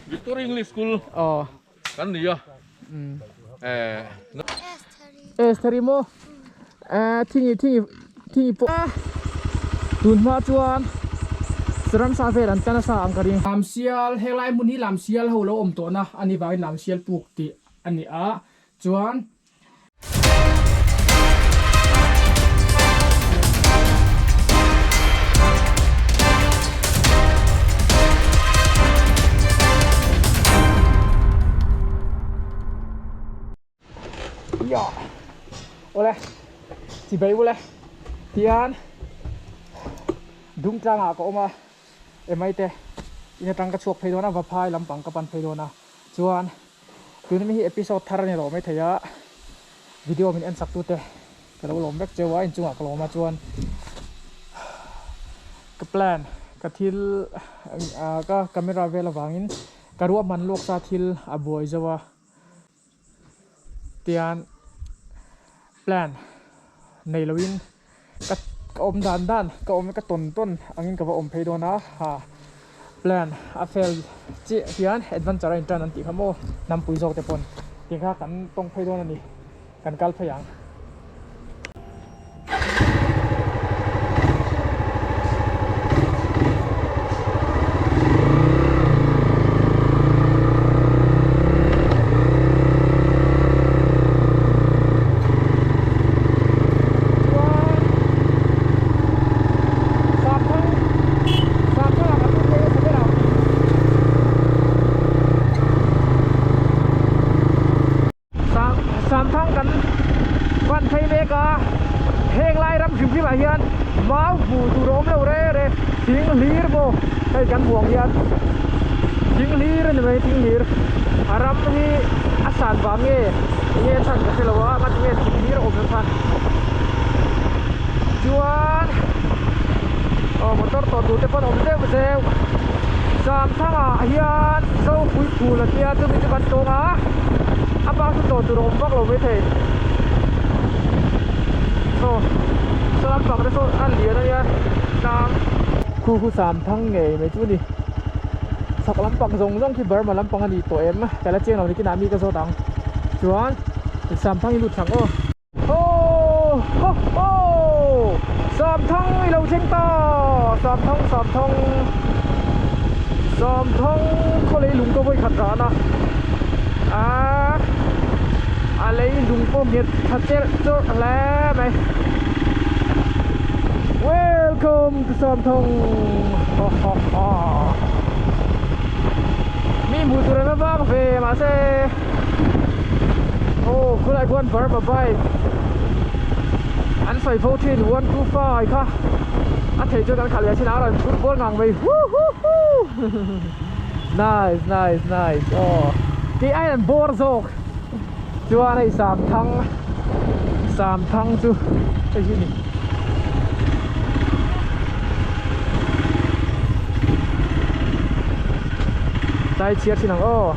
Victoria English School kan dia. Study mo. Tingi po. Dun ma chuan. Seram sa ve dan kana sa angkari. Lam sial helai mun hi lam sial ho lo om to na ani ba lam sial puk ti ani a chuan ya oleh si bai boleh tian dung trang à có mà em ấy thế ina trang cái chuột phê đó na và phai làm bằng cái bàn phê đó na chuan từ này episode thar này rồi mấy thầy á video mình ăn sắp tu thế cái đó lồng bếp chơi quá anh chung à cái lồng mà chuan cái plan cái thil cái camera về là vangin cái ruộng mình luộc sa thil abuai jawa tian plan này là win cái om dan cái om cái ton angin cái om phê đó na ha plan afel chi hian adventure intern an ti khamo nam pui jok te pon ti kha kan tong phei don ani kan kal phayang kan buang yan tinglir ni mai tinglir aram ni asan bange ni san ka selawa mat ni tinglir om san juan motor to tu te pon om te se sam thanga hian so pui phu la tia tu mi ban to nga apa su to tu rom bak lo me the so lam bak de so an lia na ya nam khu sàm thăng nghề mấy chú đi sọc lắm bằng rồng khi bờ mà lắm bằng anh tụi em cái là trên nào thì cái nami cái số tăng chuan sàm thăng lụt thẳng sàm thăng lâu trên to sàm thăng có lấy lúng có với khát ra na lấy lúng có miệt thật chết cho lẽ mày Welcome to Samthong. Mi motor na bang ve ma se. Oh, kulai kuan bar ba bai. An sai 14125 kha. A thei cho kan khalia china ra football ngang mai. Nice. Oh. Cái ai là bor zok. Chuan ai Sam thăng chu. Cái gì này? Tay chia xin hàng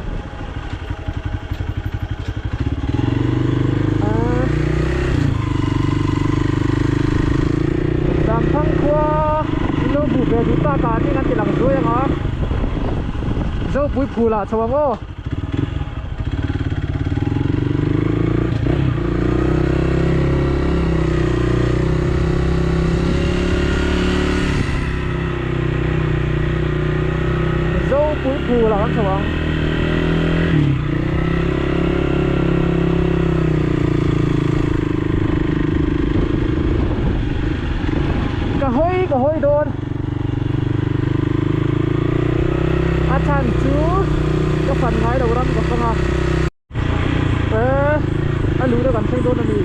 Sam thăng qua lo bu về chúng ta cả đi ngăn chỉ làm rồi hả dâu bụi phù là sao không cuối phù là các bạn cả hôi đồn chan chú cái phần ngay đầu răng của con anh lú được gần xây đồn là gì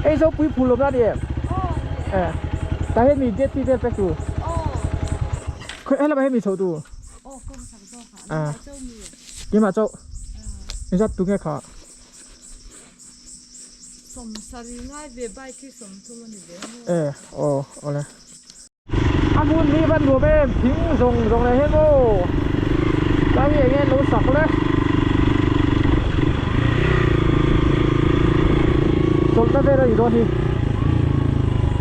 ấy số quý phù lốp ra đi em ta hết mình chết đi chết phải chú cái là bao nhiêu số tu? Cái mà châu, mình rất tu nghe khó. Sầm sari ngay về bài khi sầm thu mình về. Này. Anh muốn đi bắt đuổi bên, tiếng rồng này hết vô. Cái gì nghe nó sặc đấy. Rồng ta về rồi gì đó thì,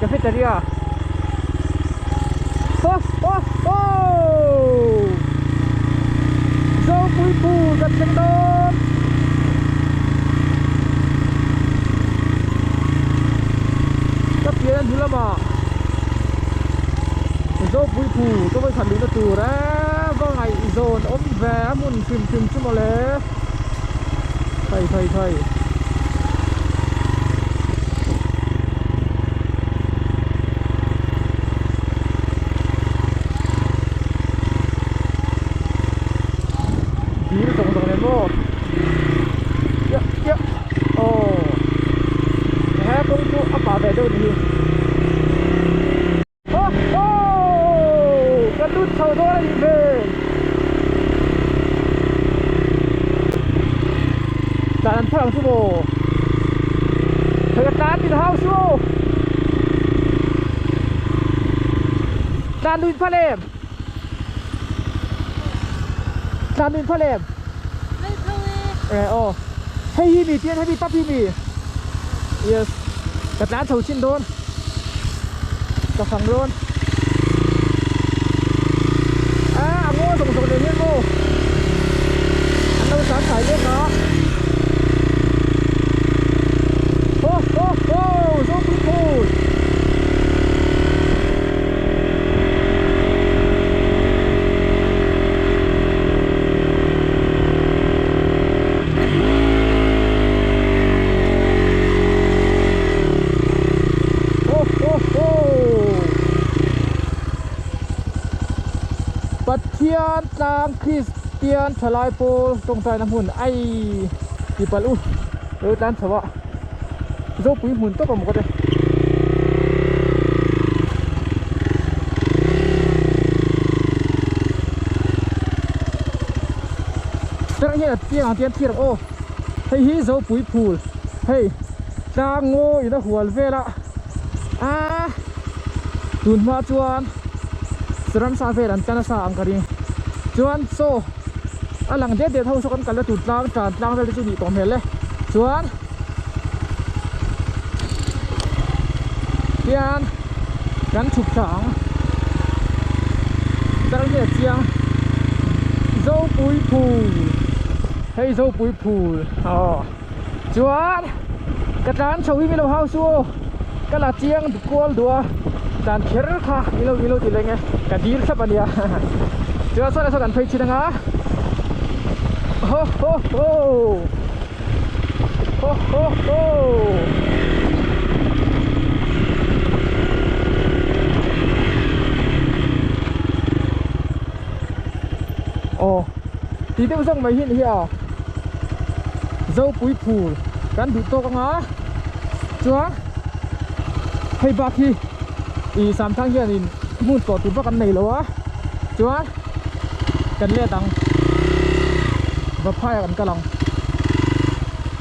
cái phết đấy à? เ กับเชียงโดนกับเพียนทุลมาโจปุยผูก็ไปขันลินตูแล้วก็ไงโซนอมแวมุนฟิมชั่วโมงเลยไทยดีส่งเลยโม่เยอะโอ้แค่ตรงจุดอัปปาเบดนี่โอ้กระดุดเท่าตัวนี่เบ้จานพลังชั่วโมงเธอการติดเท้าชั่วโมงจานดุนพะเลมจานดุนพะเลม哦，黑玉米变黑米大玉米，yes，กระดานเฉาชิ้นโดนกระฝังโดนโง่ส่งเดี๋ยวนี้โง่อันเราสารสายเล่นเนาะโอ้โซบุพูดปัจเจียนตามคริสเตียนทลายโปตรงใจน้ำหุ่นไอที่ปลุร้านสวะโจปุยหุ่นตัวกับหมดเลยจะนั่งเหี้ยเตียงที่เราโอ้ให้ฮีโจปุยพูลเฮ้ยจางโง่อยู่ในหัวเวละตุนมาจวนสรันซาเฟรันกันซาอังการิจวนโซหลังเด็ดเท่าสกันกันแล้วตุดล้างจานล้างได้จุดนี้ตรงเห็นเลยจวนเตียนกันฉุกฉางจะเรียกเสียงโจปุยพูให้โจปุยพูจวนกระดานชวิมิโลเฮาซูกระลาเจียงกวลดัวdan kira kah ilo di lenge kadir siapa dia coba saya kan peci dengar oh tidak usah main here jauh pui pool kan duduk ngah coba hey bakiอีสามทั้งเยอะนี่มุ่งต่อติดว่ากันไหนแล้ววะจ้วกันเลี้ยตังแบบพายกันกำลัง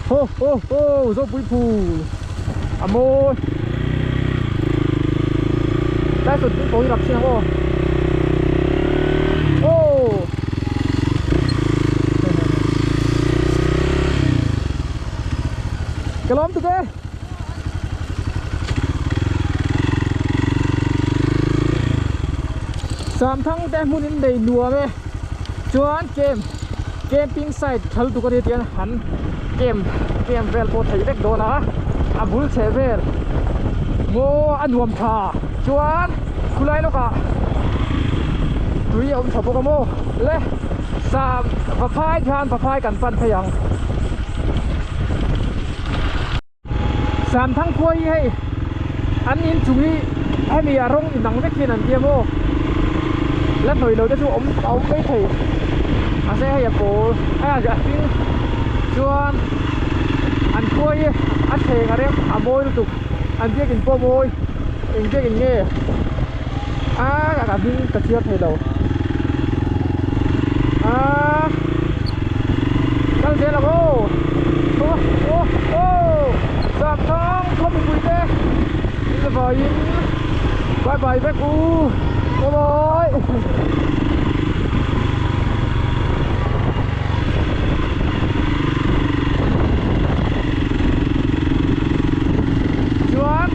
โอ้โซปุยพูอโมได้สุดที่โตยรับเชียงโอ้กระล้อมตุ๊กเอ้สามทั้งแต่หุ่นอินเดียนัวไหมจวนเกมปิ้งไซด์ทะลุตุกเดียนหันเกมเวลโปรไทยเด็กโดนะบุลเชเวอร์โมอันวมชาจวนคุณไรลูกอะดุยอมชอบโปกโมเล่สามประพายชานประพายกันปันพยังสามทั้งคุยให้อันนี้จุยให้มีอารมณ์หนังไม่กินอันเดียวโมแล้วหน่อยเราจะช่วยเอาไม่ถีอาเซ่ให้โกอาจจะปิ้งชวนอันคุยอันเทงอะไรอาโมยตุกอันเรียกกินโปโมยเองเรียกกินเงี้ยกับปิ้งกระเทียมให้เราตั้งใจแล้วโอ้สับท้องเขาไปคุยเด้จะบอกยิงบายแม่กูโอ้ยจวน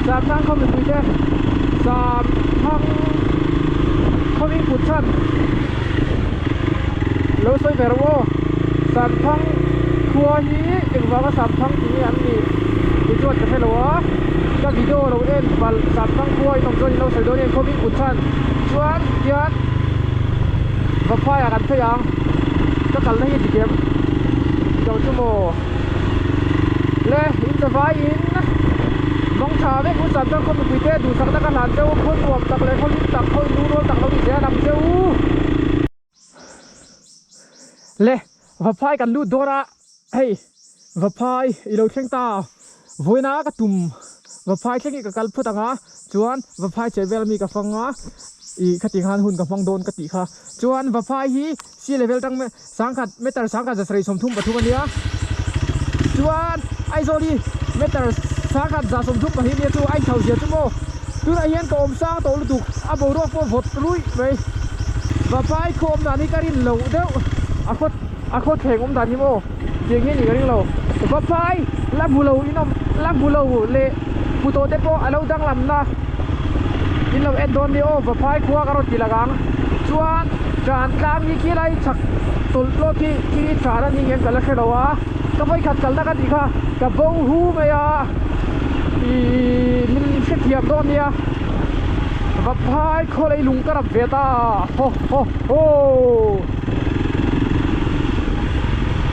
สามทางเข้าไปคุยได้สามทางเขามีขุดชั้นแล้วใส่เบรโว สามทั้งครัวฮีเองว่าก็สามทั้งที่นี่อันนี้ดูจวดกันให้หรอก็วิดีโอเราเองบัลสามทั้งครัวต้องจวดเราใส่โดนเองเขามีอุดชันจวดยัดก็พายกันพยังก็กันเลยที่เกมเจ้าชั่วโมงเลยอินสบายอินน้องชาไม่คุณสามทั้งคนคุยเต้ดูสักตะกันหลานเจ้าคนรวมตักเลยเขาลิ้นตักเขารู้รวมตักเราอีกแล้วนำเจ้าเลยว่าพายกันลูดโดระเฮ้ยว่าพายอีเราเข่งตาวัยน่ากระตุ่มว่าพายเข่งกับกัลพุตังฮะจวนว่าพายเจเวลมีกับฟังฮะอีขติหันหุ่นกับฟังโดนกติค่ะจวนว่าพายฮีซีเลเวลตั้งสังกัดเมตรสังกัดจะใส่สมทุ่มปัจจุบันนี้จวนไอโซลีเมตรสังกัดจะสมทุ่มปัจจุบันนี้จู่ไอเฉาเสียจู่โมตัวไอเย็นก็อมสร้างตัวลุตุกอาบูโรฟวดรุยไปว่าพายโคมนานิการินเหลวเด้ออาโคเทงดานิโมเจียงเงี้ยนี่ก็เรื่องเราว่าพายลับบุโลอินอมลับบุโลเละปุโตเตโปอาเราดังลำนะอินเราเอ็ดโดนดิโอว่าพายขัวกระโดดตีละกังชวนจานกลางมีกี่ไรฉักตุลโลที่จารันนี่เงี้ยกันแล้วแค่เราวะก็ไม่ขัดกันแล้วกันดีค่ะกับบูฮูเมียอีมินเชียบโดนเนี่ยว่าพายคนไอ้ลุงกระเบต้าโฮโฮโฮ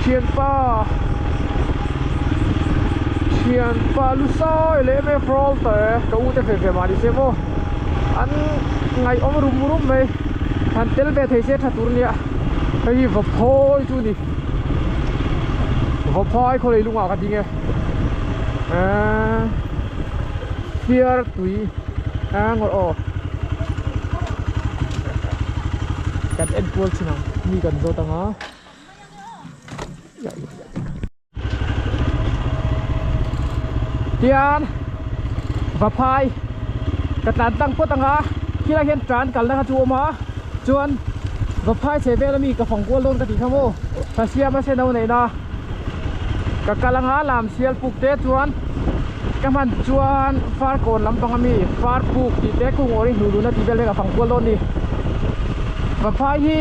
เชียนป้าลูกซอยเล่ไม่ฟรอลเตอร์ก็อุตเฟมาดิเซโมอันไงอมรุมไหมทันเตลเบทเฮเซทัตุรเนี่ยไอ้วับพอยจูนี่วับพอยคนไอ้ลุงอ่ะกันจริงไงเฟียร์ตุยงอกันเอ็นพัวชินังมีกันโจตังอ่ะเดียนวับพายกระตันตั้งพุตังอ่ะที่เราเห็นจานกันแล้วครับจูมาจวนวับพายเซเวลมีกับของกัวล้นกันดีครับโม่ถ้าเสียมาเซนเอาไหนนะกับกำลังหาลามเสียปุกเตจวนกับมันจวนฟาร์โกนลำปังมีฟาร์ปุกที่เตกุ้งโอริดูนะที่เบลเล่กับของกัวล้นนี่วับพายที่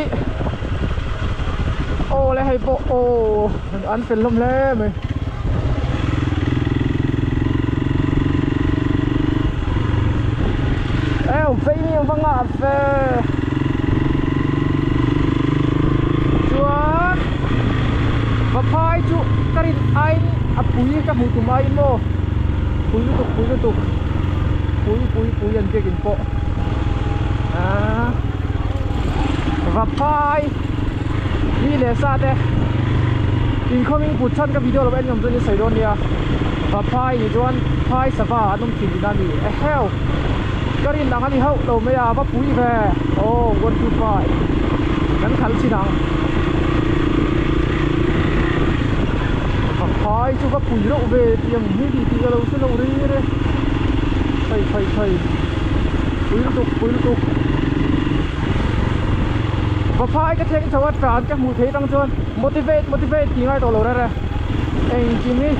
โอ้เลยให้โปโออันเป็นลมเล่ไหม飞你放啊飞，จวนว่าพายจุกรินไออะปุยกับหมูตุ่มไอโมปุยลุตุกปุยยันเจกินโปว่าพายนี่เลซ่าเดอินคอมิ่งปุ๊ชันกับวิดีโอเราเป็นยมตัวนี้ใส่โดนเนี่ยว่าพายจวนพายสบายนุ่มถิ่นดีนั่นนี่เฮลก็รินดังอันนี้เขาเราไม่เอาว่าปุ๋ยแพรโอ้วันทูไฟนั้นขันชินังพายจู่ว่าปุ๋ยเราเวทียังไม่ดีที่เราเสนอเรื่อยใช่ปุ๋ยลุตุกพายก็เช็คชาวบ้านจากหมู่เทตั้งจวน motivate ที่ง่ายต่อเราได้เลยเองจริงนี่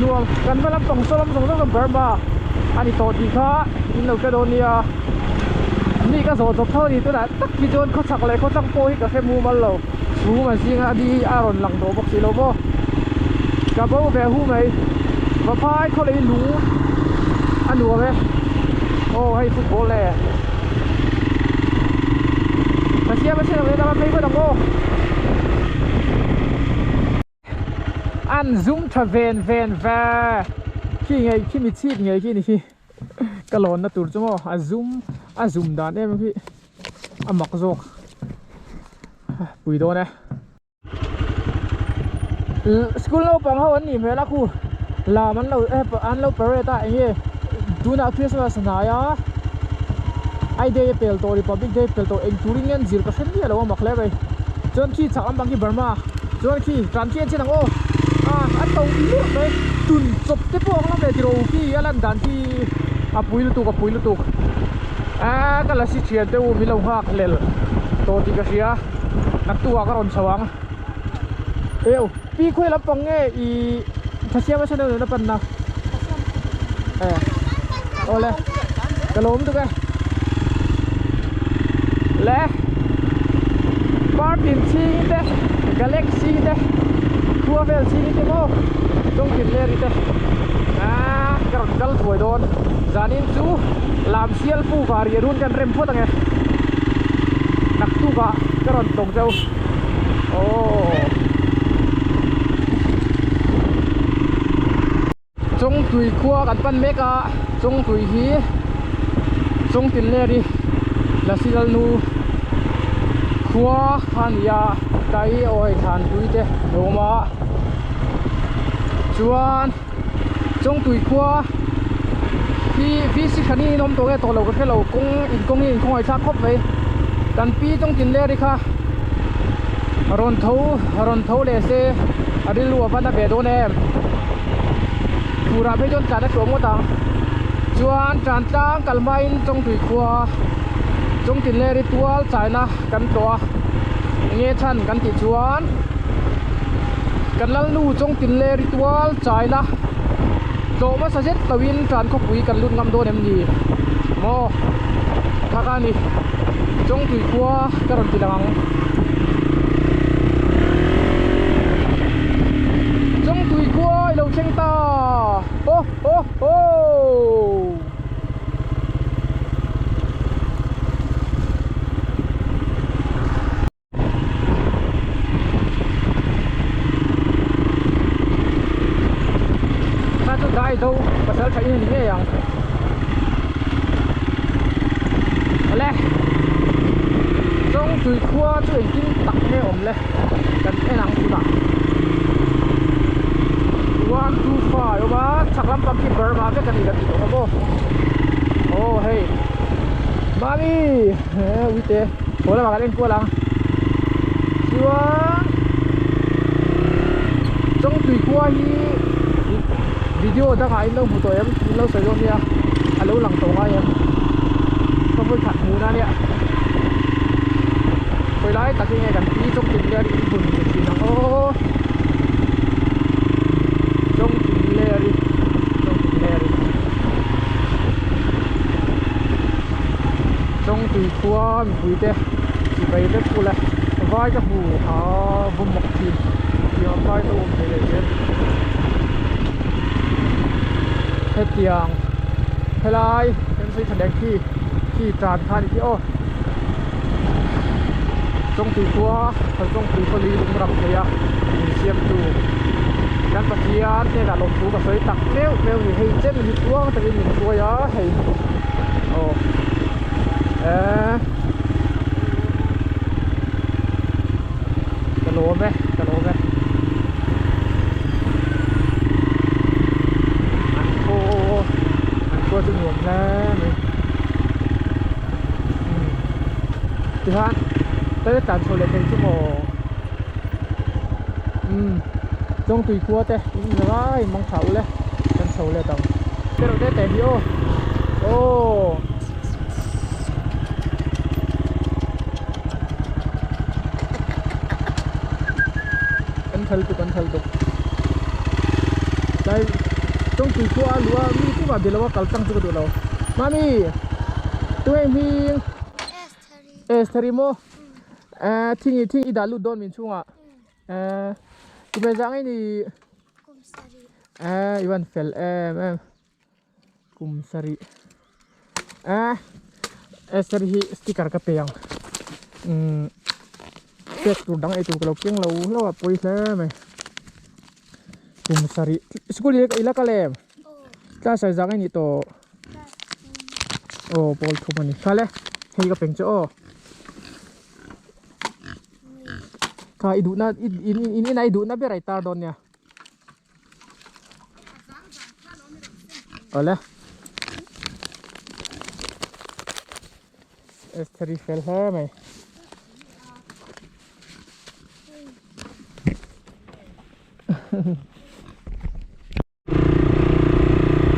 รวมกันมารับส่งกับเบอร์มาอันนี้ตัวที่ข้าอินเรากระโดดเนี่ยนี่ก็สดเท่านี้ตัวนั้นตักที่โดนเขาสักอะไรเขาตั้งโป้ให้กับแค่มูมันเรามูมันสิงห์ดีอารอนหลังโดบอกสิเราบ่กับว่าแบบหูไหมว่าพายเขาเลยรู้อันดูไหมโอ้ให้ฟุตบอลเลยแต่เสียไม่ใช่เลยแต่มันไม่เพื่อตั้งโป้อันซุ่มทะเวนขี้ไงขี้มิดชีดไงขี้นี่ขี้กระโหลนนะตัวจ้าโม่อาซุ่มด่านเนี่ยมั้งพี่หมักโจกปุ๋ยโดนนะสกุลเราปังเขาวันนี้เมื่อละคู่ลามันเราอันเราเปรตอ่ะไอ้เงี้ยดูน่าคริสต์มาสนาอ่ะไอเดียเปิลโตริพับบิกเดย์เปิลโตเอ็งทูริงเงินจิร์กเส้นเนี่ยเราหมักเล่ไปจนขี้ฉากอันบางขี้บาร์มาจนขี้การเชียนเช่นนั้นโอ้อันตรงนี้เลยตุนจบที่พวกเราเด็กที่เราขี้ยันดันที่ปุ๋ยลุตุกก็ละสิเชียนเต้ามีเราหักเล่โตที่ก็เสียนักตัวก็ร้อนสว่างพี่คุยรับฟังไงอีถ้าเสียไม่ใช่เรื่องนั้นเป็นนะโอ้เลยกระโหลมตัวแกและบาร์บินชีเด้ Galaxy te tua vel sini te mo trong tin le ri te karon kal thoi don zanin chu lam sial pu vari run kan rem phot ange nak tu ka karon tong jau trong tui khua kan pan meka trong tui hi trong tin le ri la silal nu khua khan ya tai oi khan tui te loma chuan trong tui khua hi vi si khani nom to ge to lo ka khelo kong in kong in khong ai sa khop ve kan pi trong tin le ri kha ron tho le se adil lu pa na be do ne pura be jon ka da ko mo ta chuan tran tang kalmain trong tui khua trong tin le ri tual china kan to nge chan kan ti chuan kan lal nu trong tin le ri tual china to ma sa jet tawin tran ko pui kan lut ngam do nem ni mo thaka ni trong tui khua karon ti lang trong tui khua lo cheng ta dai đâu pasal thai ni nge yang ale trong tui khua chu in kin tak he om le kan enang tu da 125 ba chak lam pam ki ber ma ve kan ni da ti to bo oh hey mami wi te hola ba kan ko lang siwa trong tui khua hi video đã ngay lâu một tuổi em lâu sử dụng nha lâu lằng tổ ngay em không có thật mù ra nè hồi lái ta khi nghe gần đi trong tình lên buồn thì nó trong tình lên đi trong tùy khua mình quý tê chỉ bay đất phụ lại vai cái hù vùng mọc chìm thì vai tôi ôm thế này hết tiếng hay lại em sẽ thành khi tràn khan thì trong tùy khua hay trong tùy khua lý đúng rập thế à mình xem tu đang tập chiến thế là lồng thú và sấy tặc nếu thì hay chết mình xuống tại vì mình thua đó hay cái lỗ về qua từng nguồn ra thì hắn tới tàn số lệ thành chung trong tùy cua thế rồi mong sầu lên tàn số lệ tổng cái đầu tiên tiền vô cẩn thận đây trong tùy cua lúa mi cũng vào biển lúa cào tăng cho cái đồ mami tụi em hi Esterimo thi đã lụt đòn mình chung tụi bây giờ cái này Ivan fel em kumsari Esther hi sticker ka peyang pek tu dang itu kalau kiang lau apoi le me kumsari school ila kalem class sai jang ni to pol thumani khale hei ka peng cho ka idu na in na idu na berai tar don ya ole Esther fel he me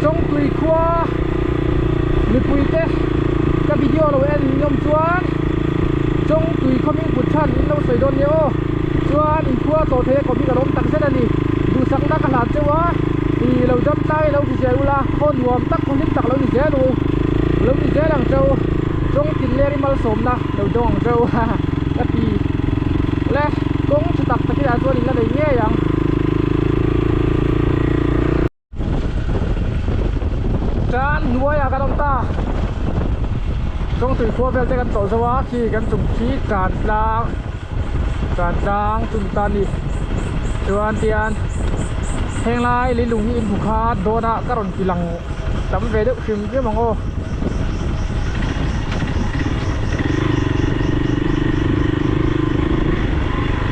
trong tùy khoa lực quỳ tê các video lâu em nhom chuan trong tùy không những bút chân lâu sấy đôn nhớ chuan in khoa tổ thế có bị cả đống tặng xét đi đủ sáng đã cả hạt chưa á thì lâu dâm tay lâu thì dễ là con nuông tắc không thích tặng lâu thì dễ đủ lâu thì dễ đằng châu trong tiền lê đi mal sớm na lâu trong hàng châu ha các thì lẽ cũng chỉ tặng à tôi định là để nghe rằng tràn nuôi à cái đông ta trong tuổi khô về sẽกันtổ swa khiกันสุ่มขี้tràn langสุ่มตานี่ชวนเตียนแหงลายลิลุงอินผูกขาดโดนอะกระรอนกิลังจำเวเดชิมเกี่ยมองโอ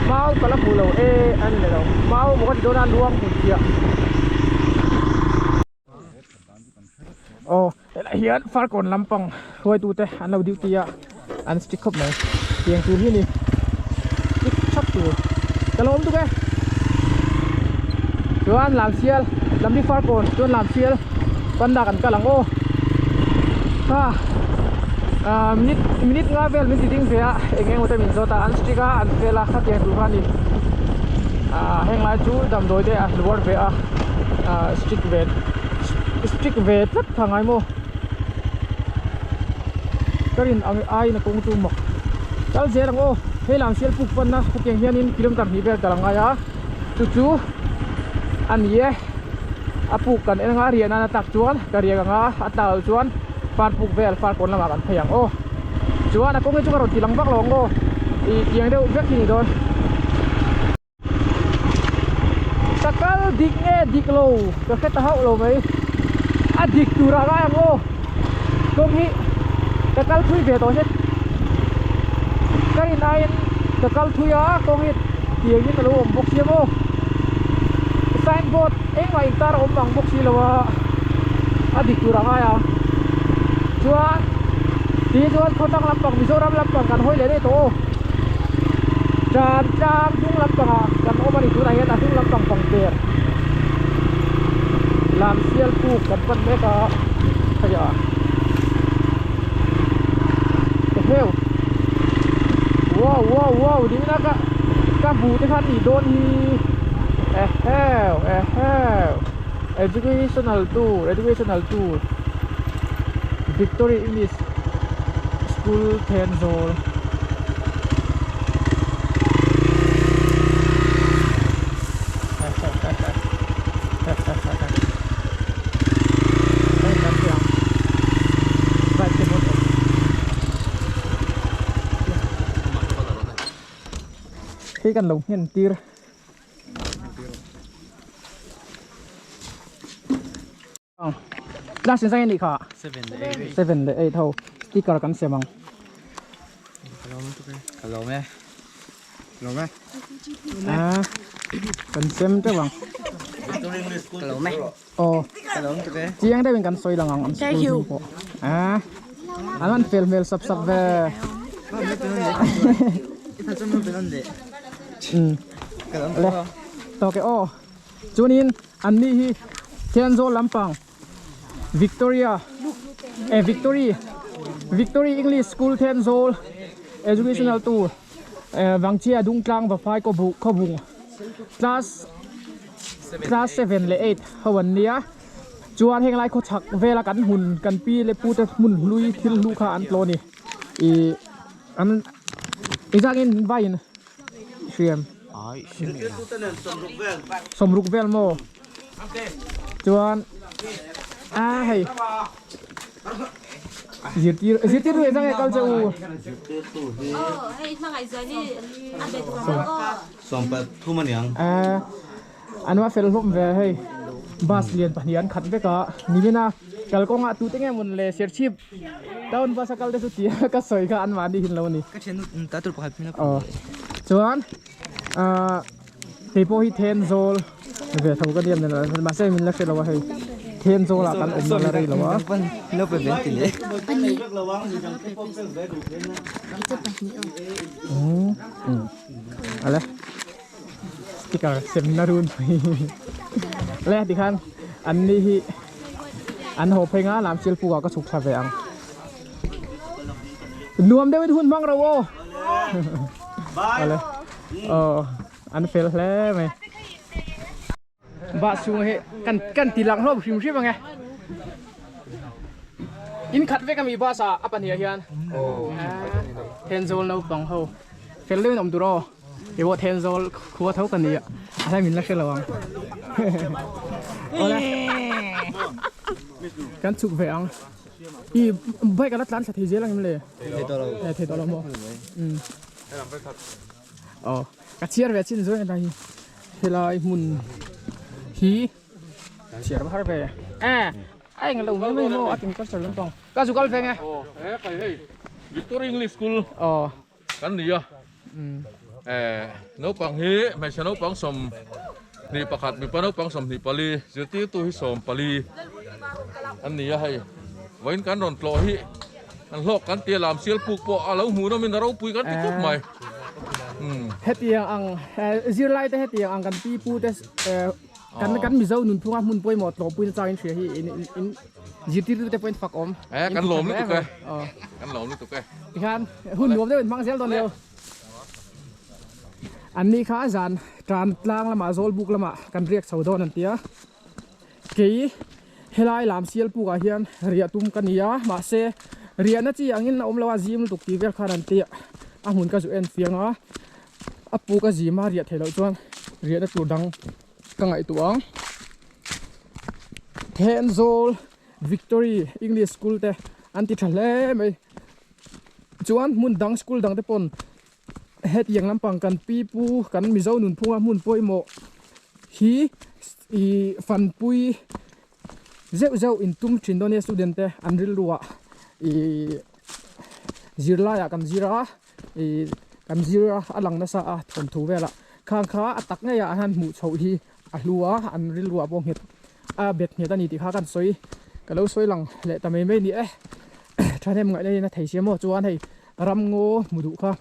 เมาก็ละผูเราอันนี้เลยเราเมาบอกว่าโดนล้วงผูกเกี่ยโอ้เฮียฟาร์กอนลำปังหวยตูเตอันเราดิวตีอ่ะอันสติ๊กครบไหมเพียงตัวที่นี่สติ๊กชับตัวจะล้มตัวแกชวนลำเชียลลำที่ฟาร์กอนชวนลำเชียลปันดากันกำลังโอ้มินิทงาเวลมินิติ้งเสียเองอุตมินโซตาอันสติ๊กอ่ะอันเวลาขัดยังตัวนี้แห่งลายจูดำโดยเดะลวดเวะสติ๊กเวทstrict về rất thằng ai mô cái gì ai là cũng chung mà cháu dễ lắm ô hay làm xe phục phân na phục hiện hiện in km tầm về cả ngày á chú anh ye phục cần em ngã riêng na tạc chuan cái riêng ngã tàu chuan phạt phục về phạt còn làm ăn phải không ô chuan là cũng cái chú rồi chỉ lăng bắc lòng ô thì tiếng đâu biết gì rồi takal dik dik lo cái tahu lo mấy adik turang ayam oh kong hi takal thui về to hết cái này takal thui á kong hi tiếng như là ôm bốc xiêm oh signboard ấy mà ta ôm bằng bốc xi là adik turang ayam chuan thì chuanเขาตั้งลำปังมิโซรัมลำปังกันห้อยเลยได้โตจานทุ่งลำปังกันโอ้มาดิตัวไหนกันทุ่งลำปังปังเตอร์ลำเสียลปูกันปั้นเมกะขยะเฮ้ยว้าวดีนะกะบูที่ท่านนี่โดนฮีeducational tour Victory English School Tenzol khi cần lồng hiền tir đang sinh ra đi cả 7 8 thâu tí cả cắn xe bằng Hello mẹ cần xem chứ bằng Hello mẹ Hello tụi chị anh đây mình cần xoay là ngon anh ăn film sắp vềเลยต่อแกอ้อจูนินอันนี้ฮีเทียนโซลำปัง Victory English School เทียนโซล Educational Tour บางเชียดุงกลางแบบไฟก็บุกclass 7 และ 8เขาวันนี้จวนแห่งไรเขาฉักเวลากันหุ่นกันปีเลยปูแต่หุ่นลุยทิ้งลูกค้าอันโตนี่อีจากอินไว้นะเชียมสมรุกเวลโมจวนให้zitirด้วยจังไงเขาจะอูให้มาไงซะนี่อันเด็ดของก็ส่งไปทุ่มมันยังอันว่าเฟลล์ผมเว้ยบาสเลียนปะเนี่ยอันขัดไปก็นี่ไม่น่ากัลก็งะตู้เต็งไงมันเลยเสียชีพตอนภาษากัลได้สุดที่ก็สวยก็อันวันดีหินแล้วนี่ก็เช่นตาตุ่มพัดพี่นะจวนเทปโอฮิเทนโซลเดี๋ยวทำก็เดียมเนี่ยมาเซมินเล็กเสร็จแล้ววะเฮ้ยเทนโซลกันอมนารีแล้ววะเราไปเว้นติเลยอะไรที่ก็เซมินารุนแรกที่ขั้นอันนี้อันหัวเพลงอ่ะลำเชียลปูก็สุกชาเวียงรวมได้ไม่ทุนบ้างเราโว้อะไรอันเฟลแล้วไหมบาสูงเหกันตีหลังรอบชิมชิบไงอินคัดเวกันมีภาษาอัปปะเนียเฮียนเทนโซลเราบังเขาเฟลเล่นอมตุโร ไอ้ว่าเทนโซลครัวเท่ากันนี่อ่ะอะไรมินลักเชลวังโอ้ยกันสุกเวียงอีใบกันรัดร้านสัตย์เจริญกันเลยเทตอลโมอ๋อกระเชียร์เวชินด้วยอะไรเฮลายมุนฮีเชียร์มาร์เวไอ้เงี้ยเราไม่รู้อากินก็สรุปตรงก็สุกกันเฟงไงkayak Victory English School อ๋อ kan dia nấu bằng hí mày sẽ nấu bằng sầm ni pakat mi pa nấu bằng sầm ni pali jadi tu hi som pali anh nia hay vậy kan ron tlo hi anh lok kan tia làm sial puk po alau hu no min rau pui kan ti kup mai hết tiếng ang zero light hết tiếng ang kan pi pu tes kan mi zau nun phunga mun poi mot lo pui cha in thria hi in jitir te point fuck om kan lom ni tu ke kan lom ni tu ke อีกครั้งหุ่นรวมได้เป็นมังเซลตอนเดียวอันนี้ข้าอาจารย์การล้างละมาโซลบุกละมากันเรียกสาวดอนนั่นเตียกี่เฮลัยลามเซียลปุกอาเฮียนเรียตุ้มกันยามาเซเรียนนั่นจีอังอินอมละว่าจีมตุกตีเวลคารันเตียอาหุ่นก็จะเอ็นเฟียงอ่ะอาปูก็จีมาเรียเทเลจวนเรียนนั่นตัวดังกังไอตัวเทนโซลวิกตอรี่อังกฤษสคูลเตอันที่ทะเลไหมจวนมุนดังสกูลดังเตปนเฮ็ดอย่างลำปังกันปีปูกันมีเจ้าหนุนพุ่งมุนป่วยโมฮีอีฟันปุยเจ้าอินตุมชินโดเนียสตูเดนเตอันริลรัวอีจิราอยากกันจิราอีกันจิราอลังนัสอาทนทูเวละข้างขาตักเนี่ยอันนั้นหมู่โชฮีอัลลัวอันริลรัวบงเห็ดเบ็ดเห็ดอันนี้ที่ข้ากันสวยกันแล้วสวยหลังเละแต่ไม่นี่ท่านเห็นไงเลยนะไทยเสียโมจวนให้รำงูมุดุค่ะ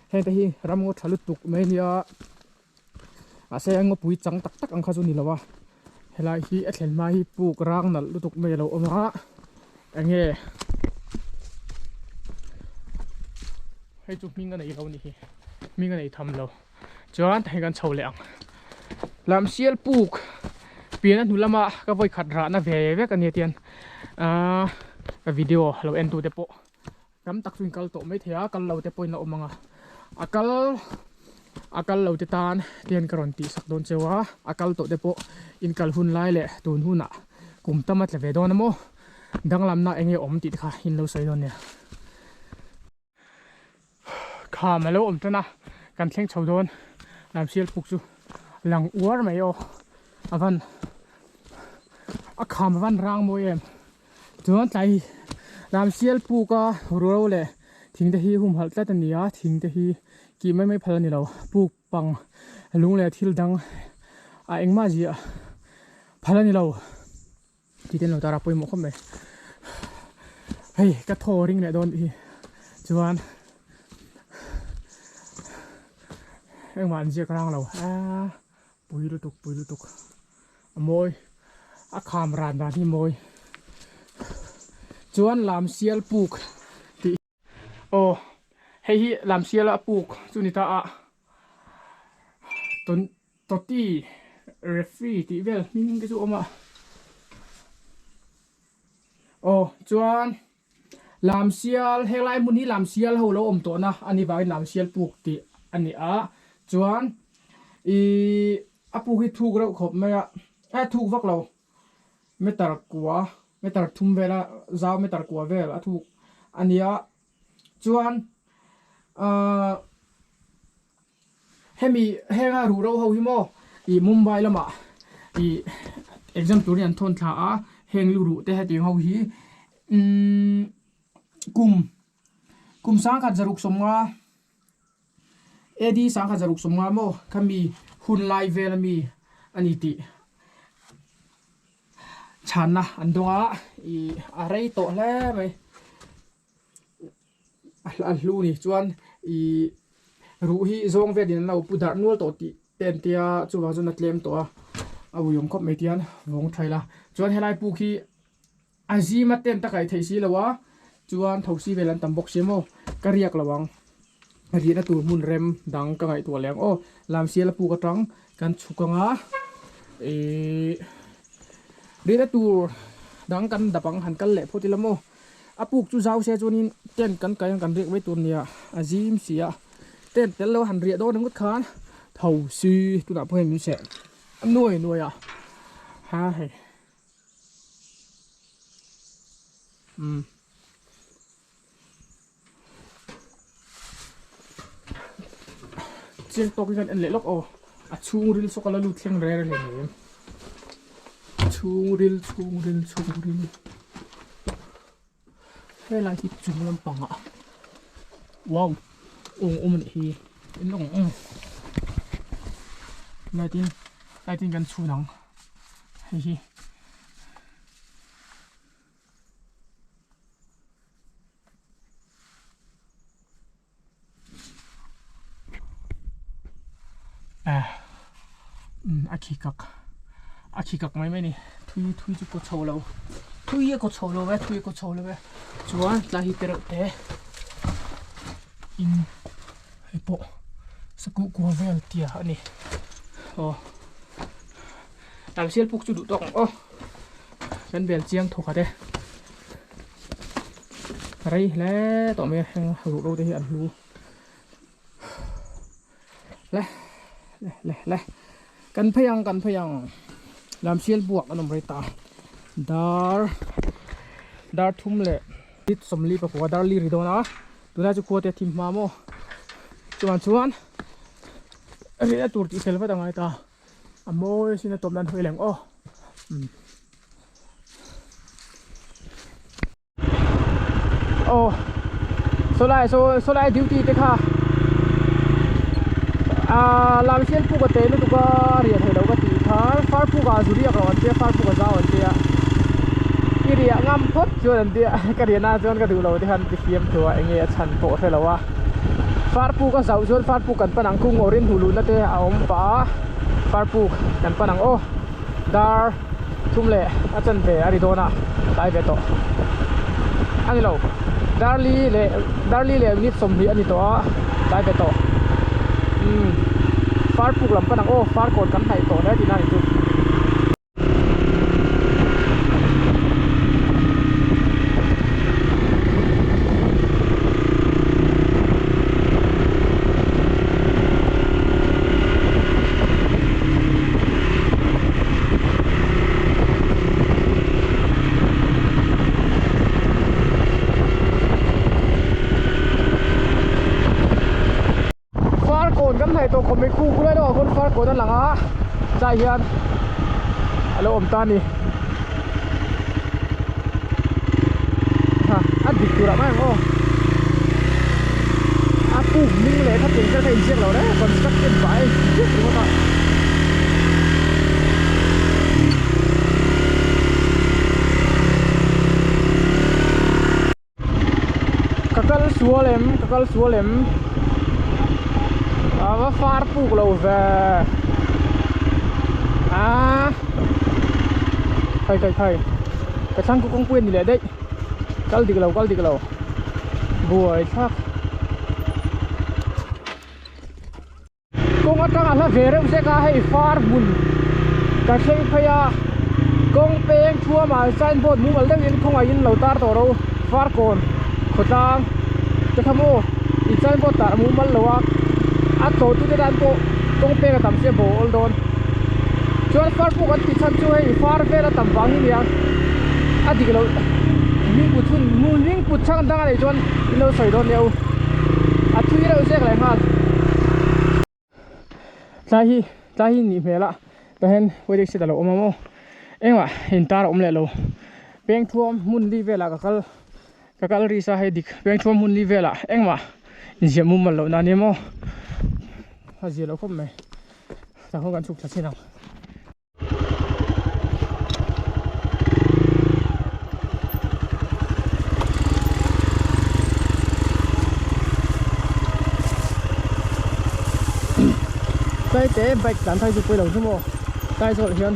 เห็นแต่ที่รำงูทะลุตุกไม่เนี่ยอาศัยงูปุยจังตักอังคาจุนี่ละวะเฮลัยที่เอ็นมาที่ปลูกรังนั่นลุตุกไม่เราอมฮะอันเงี้ยให้จุกมีเงินไหนเรานี่มีเงินไหนทำเราจวนให้กันเฉาเหลียงลำเชียลปลูกเปลี่ยนนั่นหนูละมาก็ไปขัดร้านนะเวกันเนี่ยเตียนวิดีโอเราเอ็นดูเตปกำตักสุนกัลโตไม่เถียกัลเราเตปอินเราอมังอากัลเราเตตานเตียนกรอนตีสักโดนเจวะอากัลโตเตปอินกัลหุ่นไล่เละตูนหุ่นกลุ่มตมัดเลเวดอนนะโมดังลำน่าเองอมติดค่ะอินเราใส่โดนเนี่ยข้ามาแล้วอมตัวนะกันเชียงชาวโดนลำเชียลปุกจูหลังอ้วนไหมโอวันข้ามาวันร่างโมเอ็มจวนใจลำเชียลปูก็รัวเลยทิ้งแต่ฮีหุ่มหัดแต่ตันนี้ทิ้งแต่ฮีกี่ไม่พลนี่เราปูปังลุงเลยทิลดังเอ็งมาจีพลนี่เราที่เต้นเราตารับไปหมดเข้าไปเฮ้ยกระโถริงเนี่ยโดนอีจวนเอ็งมันเจียกร่างเราปุยลุตุกมวยขามรานที่มวยจวนลำเซียลปูกที่โอ้เฮ้ยลำเซียลปูกจุนิตาต้นที่เรฟฟี่ที่เวลมิงก็จะออกมาโอ้จวนลำเซียลเฮลัยมุนี่ลำเซียลเขาเราอมตัวนะอันนี้บางลำเซียลปูกที่อันนี้จวนปูกที่ถูกเราขบไม่ถูกฟักเราไม่ตัดกัวไม่ตัดทุ่มเวลาเจ้าไม่ตัดกัวเวลาถูกอันนี้จวนให้งารู้เราเขาหิมอมุมไบละมาexam ตัวเรียนทนท่าเฮงรู้แต่ให้ตีเขาหิกุมสังกัดจรุกสมว่าสังกัดจรุกสมว่าโมเขามีหุ่นไลเวลมีอันนี้ตีฉันนะอันตรงอะไรโตแล้วไหมอันรู้นี่จวนรู้ฮีซงเวดินเราพูดด่านนู้นตัวตีเต็มเตียจูว่าจนนัดเลี้ยมตัวเอายงคบไม่เตียนวงไทยละจวนให้ไล่ปูคีอาจีมาเต็มตะไคร้ไทยซีละวะจวนทวีเวลันตัมบกเชโมก็เรียกระวังเรียนตัวมุนเร็มดังกังไอตัวแรงโอ้ลำเสียละปูกระตังกันฉุกงะเรียนตัวดังกันดับบังหันกันเละพอทีละโมอาปูกจูเจ้าเสียจวนนี้เต้นกันกันเรียกไว้ตัวเนี้ยอาจีมเสีย tên tên lâu hẳn rịa đô nó ngất khán thầu suy tôi đã phơi mình sẽ nuôi à ha hay chiên to cái gần lệ lốc ô à chung ril số cái lụt thiêng rare này này chung ril hay là thì chung lắm bằng ạ wow mình hi in lông này tin gần chung nắng hi aki kak mai ni thui chu ko cholo thui ko cholo ve chuan tla hi ter te in hepo saku ko vel tia ani làm xiên phục chu đủ tọng dân biển chiang thuộc ở đây đây lẽ tụi mình hữu đâu đây ăn lu lẽกันพยังlàm xiên buộc anh ông ta dar thum lệ ít sầm li bạc qua dar li rồi đó tụi nó chụp quote team mà mo chuan rồi đã tụt đi vào đằng này ta môi xin tôm đan hơi lạnh số lại duty thế ha làm xiên phụ cái tên nó tụi có riêng hay đâu cái gì thà phát phụ cái duri rồi anh phát phụ cái dao anh cái riêng ngâm phốt cho anh cái riêng nào cho anh cái đủ lâu thì hắn thì kiếm thừa anh nghe chăn phổ thế là wa phát phụ cái dao cho phát phụ cần pan ang cung orin hulu na te ông pa phát phụ cần pan ang dar thum lệ anh chân về Arizona tại về to anh lâu dar li lệ nít sôm hi anh to tại về to phát phục làm cái đằng phát cột cắn thảy tổ đấy thì nào thìตัวผมไม่คู่เลยด้วยคนฟาดโกนั่นหลังใจเฮียนแล้วอมตานี่อัดดิบตัวละมั้งปุ๊บนิ่งเลยถ้าเป็นก็ใช้เชือกเราได้คนสักเกินไปเยอะมากkakal suolemว่าฟาร์ปูกเราจะใครกระช่างกูกงเกวียนนี่แหละเด็กกัลดิกเราบัวชักกงอัตราละเวรอุเสกาให้ฟาร์บุญกระเชยพยากงเปงชัวมาใจน์บดมูมันเรื่องยินคงอายินเหล่าตาตัวเราฟาร์โกนขดตางจะทำโม่อีใจน์บดตามูมันเหล่าอัดโตตุเดดันโปตรงเปกับตำเสียโบอลโดนชวนฟาร์ปูกันติดชั้นช่วยฟาร์เฟลตำฟังนี่ยังอัดดิกเราวิ่งปุชุนมูวิ่งปุช่างดังอะไรชวนเราใส่โดนเดียวอัดทุยเราเสียอะไรฮะใจฮีนี่เมล่ะแต่เห็นวันเด็กเสร็จแล้วอมมาโมเอ็งวะเห็นตาเราอมเละเราเพียงท่วมมุนลีเวล่ะกัลรีซาให้ดิกเพียงท่วมมุนลีเวล่ะเอ็งวะนี่เสียมุมมันเรานานี่โมhasil aku meh, tahu kan sukses sih nang. Đây thế bạch đàn thay chụp quay đầu chứ mồ, tay rồi hiền.